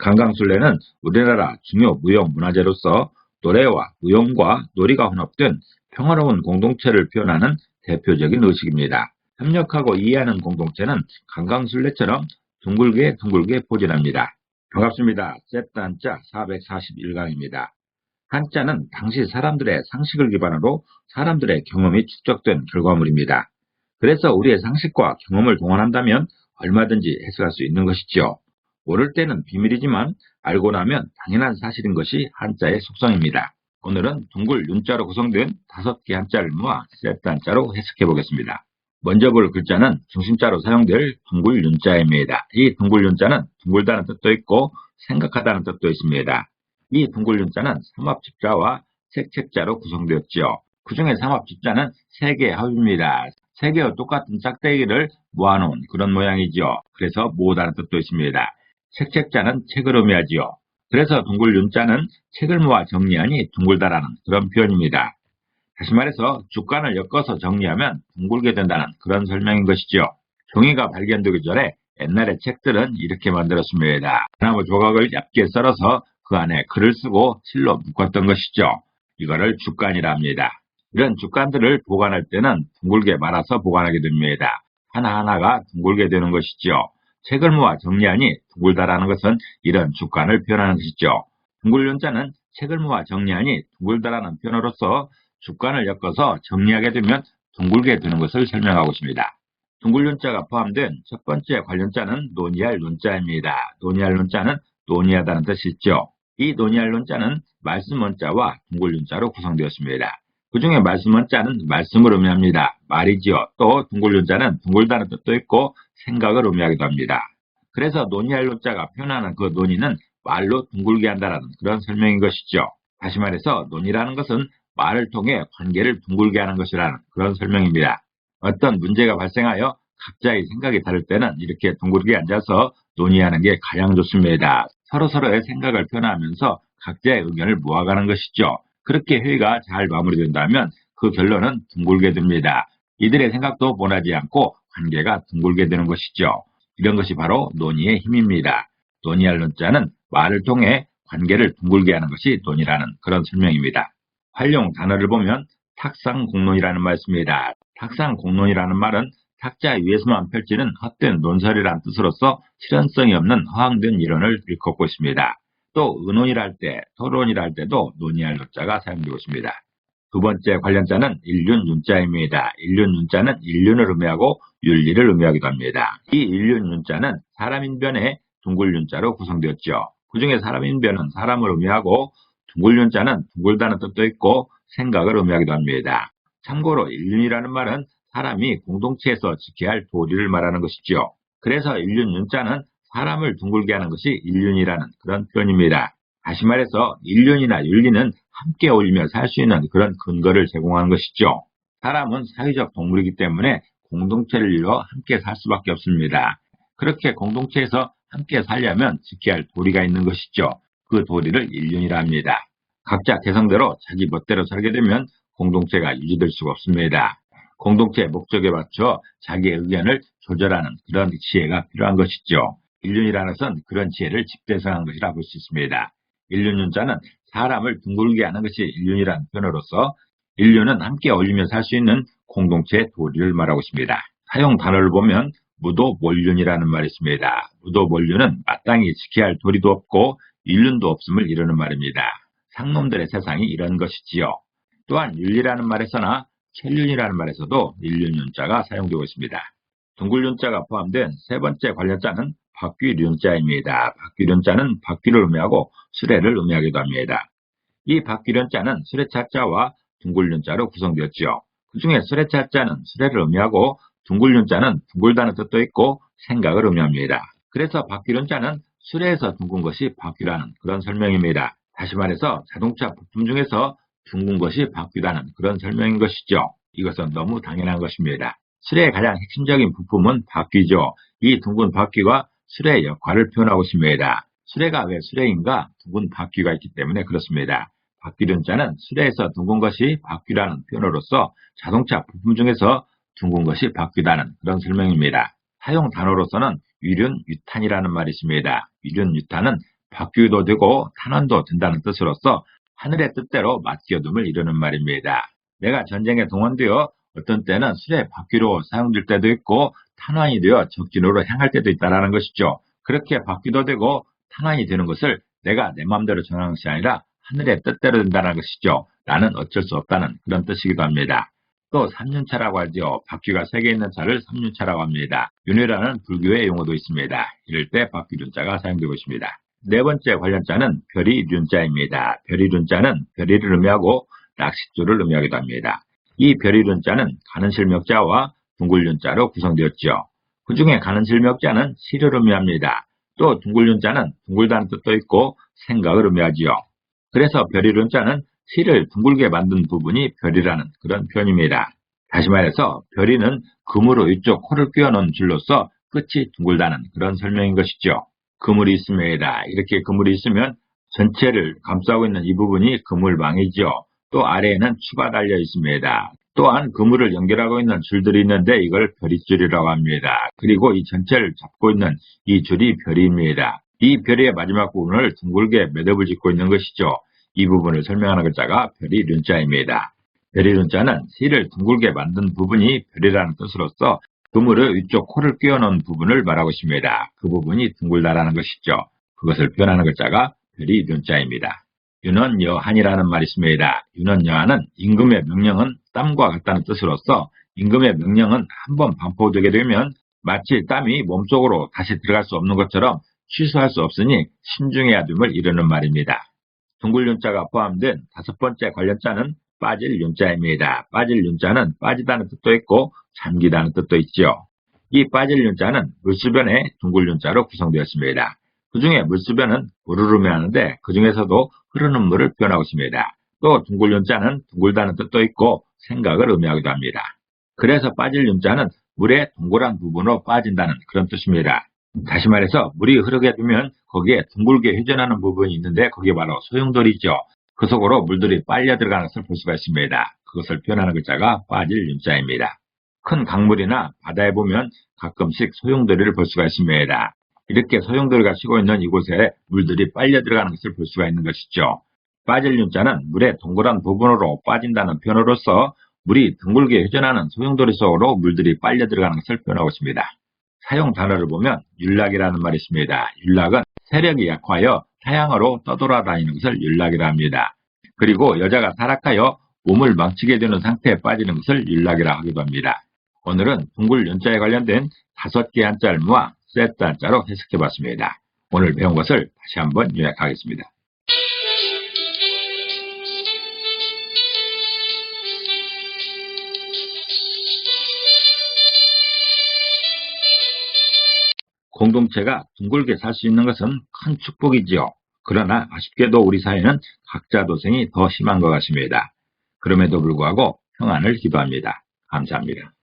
강강술래는 우리나라 중요 무형문화재로서 노래와 무용과 놀이가 혼합된 평화로운 공동체를 표현하는 대표적인 의식입니다. 협력하고 이해하는 공동체는 강강술래처럼 둥글게 둥글게 포진합니다. 반갑습니다. 세트 한자 441강입니다. 한자는 당시 사람들의 상식을 기반으로 사람들의 경험이 축적된 결과물입니다. 그래서 우리의 상식과 경험을 동원한다면 얼마든지 해석할 수 있는 것이죠. 모를 때는 비밀이지만 알고 나면 당연한 사실인 것이 한자의 속성입니다. 오늘은 둥글 윤자로 구성된 5개 한자를 모아 세트 한자로 해석해 보겠습니다. 먼저 볼 글자는 중심자로 사용될 둥글 윤자입니다. 이 둥글 윤자는 둥글다는 뜻도 있고 생각하다는 뜻도 있습니다. 이 둥글 윤자는 삼합집자와 색책자로 구성되었죠. 그 중에 삼합집자는 3개의 합입니다. 3개와 똑같은 짝대기를 모아놓은 그런 모양이죠. 그래서 모으다는 뜻도 있습니다. 색책자는 책을 의미하지요. 그래서 둥글 윤자는 책을 모아 정리하니 둥글다라는 그런 표현입니다. 다시 말해서 주간을 엮어서 정리하면 둥글게 된다는 그런 설명인 것이죠. 종이가 발견되기 전에 옛날의 책들은 이렇게 만들었습니다. 나무 조각을 얇게 썰어서 그 안에 글을 쓰고 실로 묶었던 것이죠. 이거를 주간이라 합니다. 이런 주간들을 보관할 때는 둥글게 말아서 보관하게 됩니다. 하나하나가 둥글게 되는 것이죠. 책을 모아 정리하니 둥글다라는 것은 이런 주간을 표현하는 것이죠. 둥글 윤자는 책을 모아 정리하니 둥글다라는 표현으로서 주간을 엮어서 정리하게 되면 둥글게 되는 것을 설명하고 있습니다. 둥글 윤자가 포함된 첫 번째 관련자는 논의할 논자입니다. 논의할 논자는 논의하다는 뜻이 있죠. 이 논의할 논자는 말씀 원자와 둥글 윤자로 구성되었습니다. 그 중에 말씀 원자는 말씀을 의미합니다. 말이지요. 또 둥글 윤자는 둥글다는 뜻도 있고 생각을 의미하기도 합니다. 그래서 논의할 논자가 표현하는 그 논의는 말로 둥글게 한다는 그런 설명인 것이죠. 다시 말해서 논의라는 것은 말을 통해 관계를 둥글게 하는 것이라는 그런 설명입니다. 어떤 문제가 발생하여 각자의 생각이 다를 때는 이렇게 둥글게 앉아서 논의하는 게 가장 좋습니다. 서로서로의 생각을 표현하면서 각자의 의견을 모아가는 것이죠. 그렇게 회의가 잘 마무리된다면 그 결론은 둥글게 됩니다. 이들의 생각도 변하지 않고 관계가 둥글게 되는 것이죠. 이런 것이 바로 논의의 힘입니다. 논의할 논자는 말을 통해 관계를 둥글게 하는 것이 논의라는 그런 설명입니다. 활용 단어를 보면 탁상공론이라는 말이 있습니다. 탁상공론이라는 말은 탁자 위에서만 펼치는 헛된 논설이라는 뜻으로서 실현성이 없는 허황된 이론을 일컫고 있습니다. 또 의논이라 할 때, 토론이라 할 때도 논의할 논자가 사용되고 있습니다. 두 번째 관련자는 일륜 윤자입니다. 일륜 윤자는 일륜을 의미하고 윤리를 의미하기도 합니다. 이 일륜 윤자는 사람인변의 둥글 윤자로 구성되었죠. 그 중에 사람인변은 사람을 의미하고 둥글 윤자는 둥글다는 뜻도 있고 생각을 의미하기도 합니다. 참고로 일륜이라는 말은 사람이 공동체에서 지켜야 할 도리를 말하는 것이죠. 그래서 일륜 윤자는 사람을 둥글게 하는 것이 일륜이라는 그런 표현입니다. 다시 말해서 일륜이나 윤리는 함께 어울리며 살 수 있는 그런 근거를 제공하는 것이죠. 사람은 사회적 동물이기 때문에 공동체를 이루어 함께 살 수밖에 없습니다. 그렇게 공동체에서 함께 살려면 지켜야 할 도리가 있는 것이죠. 그 도리를 일륜이라 합니다. 각자 개성대로 자기 멋대로 살게 되면 공동체가 유지될 수가 없습니다. 공동체의 목적에 맞춰 자기의 의견을 조절하는 그런 지혜가 필요한 것이죠. 일륜이라는 것은 그런 지혜를 집대성한 것이라 볼 수 있습니다. 일륜윤자는 사람을 둥글게 하는 것이 일륜이라는 표현으로서 인류는 함께 어울리며 살 수 있는 공동체의 도리를 말하고 있습니다. 사용 단어를 보면 무도몰륜이라는 말이 있습니다. 무도몰륜은 마땅히 지켜야 할 도리도 없고 인륜도 없음을 이루는 말입니다. 상놈들의 세상이 이런 것이지요. 또한 윤리라는 말에서나 켈륜이라는 말에서도 일륜윤자가 사용되고 있습니다. 둥글윤자가 포함된 세 번째 관련자는 바퀴륜자입니다. 바퀴륜자는 바퀴를 의미하고 수레를 의미하기도 합니다. 이 바퀴륜자는 수레차자와 둥글륜자로 구성되었죠. 그 중에 수레차자는 수레를 의미하고 둥글륜자는 둥글다는 뜻도 있고 생각을 의미합니다. 그래서 바퀴륜자는 수레에서 둥근 것이 바퀴라는 그런 설명입니다. 다시 말해서 자동차 부품 중에서 둥근 것이 바퀴라는 그런 설명인 것이죠. 이것은 너무 당연한 것입니다. 수레의 가장 핵심적인 부품은 바퀴죠. 이 둥근 바퀴가 수레의 역할을 표현하고 있습니다. 수레가 왜 수레인가? 둥근 바퀴가 있기 때문에 그렇습니다. 바퀴륜자는 수레에서 둥근 것이 바퀴라는 표현으로서 자동차 부품 중에서 둥근 것이 바퀴라는 그런 설명입니다. 사용 단어로서는 위륜, 유탄이라는 말이 있습니다. 위륜, 유탄은 바뀌기도 되고 탄환도 된다는 뜻으로서 하늘의 뜻대로 맡겨둠을 이루는 말입니다. 내가 전쟁에 동원되어 어떤 때는 수레 바퀴로 사용될 때도 있고 탄환이 되어 적진으로 향할 때도 있다는 것이죠. 그렇게 바뀌도 되고 탄환이 되는 것을 내가 내 마음대로 정하는 것이 아니라 하늘의 뜻대로 된다는 것이죠. 나는 어쩔 수 없다는 그런 뜻이기도 합니다. 또 삼륜차라고 하죠. 바퀴가 3개 있는 차를 삼륜차라고 합니다. 윤회라는 불교의 용어도 있습니다. 이럴 때 바퀴륜자가 사용되고 있습니다. 네 번째 관련자는 별이륜자입니다. 별이륜자는 별이를 의미하고 낚싯줄을 의미하기도 합니다. 이 별이륜자는 가는 실명자와 둥글륜자로 구성되었죠. 그 중에 가는 실명자는 시를 의미합니다. 또 둥글륜자는 둥글다는 뜻도 있고 생각을 의미하지요. 그래서 별이륜자는 시를 둥글게 만든 부분이 별이라는 그런 표현입니다. 다시 말해서 별이는 그물로 이쪽 코를 끼워놓은 줄로서 끝이 둥글다는 그런 설명인 것이죠. 그물이 있습니다. 이렇게 그물이 있으면 전체를 감싸고 있는 이 부분이 그물망이죠. 또 아래에는 추가 달려 있습니다. 또한 그물을 연결하고 있는 줄들이 있는데 이걸 별이줄이라고 합니다. 그리고 이 전체를 잡고 있는 이 줄이 별이입니다. 이 별이의 마지막 부분을 둥글게 매듭을 짓고 있는 것이죠. 이 부분을 설명하는 글자가 별이륜자입니다. 별이륜자는 시를 둥글게 만든 부분이 별이라는 뜻으로서 그물을 위쪽 코를 끼워놓은 부분을 말하고 있습니다. 그 부분이 둥글다라는 것이죠. 그것을 표현하는 글자가 별이륜자입니다. 윤언여한이라는 말이 있습니다. 윤언여한은 임금의 명령은 땀과 같다는 뜻으로서 임금의 명령은 한번 반포되게 되면 마치 땀이 몸속으로 다시 들어갈 수 없는 것처럼 취소할 수 없으니 신중해야 됨을 이루는 말입니다. 둥글륜자가 포함된 5번째 관련자는 빠질륜자입니다. 빠질륜자는 빠지다는 뜻도 있고 잠기다는 뜻도 있죠. 이 빠질륜자는 물수변의 둥글륜자로 구성되었습니다. 그 중에 물수변은 물을 의미하는데 그 중에서도 흐르는 물을 표현하고 있습니다. 또 둥글륜자는 둥글다는 뜻도 있고 생각을 의미하기도 합니다. 그래서 빠질륜자는 물의 동그란 부분으로 빠진다는 그런 뜻입니다. 다시 말해서 물이 흐르게 되면 거기에 둥글게 회전하는 부분이 있는데 그게 바로 소용돌이죠. 그 속으로 물들이 빨려 들어가는 것을 볼 수가 있습니다. 그것을 표현하는 글자가 빠질륜자입니다. 큰 강물이나 바다에 보면 가끔씩 소용돌이를 볼 수가 있습니다. 이렇게 소용돌이가 쉬고 있는 이곳에 물들이 빨려 들어가는 것을 볼 수가 있는 것이죠. 빠질륜자는 물의 동그란 부분으로 빠진다는 표현으로서 물이 둥글게 회전하는 소용돌이 속으로 물들이 빨려 들어가는 것을 표현하고 있습니다. 사용 단어를 보면 율락이라는 말이 있습니다. 율락은 세력이 약화하여 타향으로 떠돌아다니는 것을 율락이라 합니다. 그리고 여자가 타락하여 몸을 망치게 되는 상태에 빠지는 것을 율락이라 하기도 합니다. 오늘은 둥글륜자에 관련된 5개 한자알무와 세트 한자로 해석해봤습니다. 오늘 배운 것을 다시 한번 요약하겠습니다. 공동체가 둥글게 살 수 있는 것은 큰 축복이지요. 그러나 아쉽게도 우리 사회는 각자 도생이 더 심한 것 같습니다. 그럼에도 불구하고 평안을 기도합니다. 감사합니다.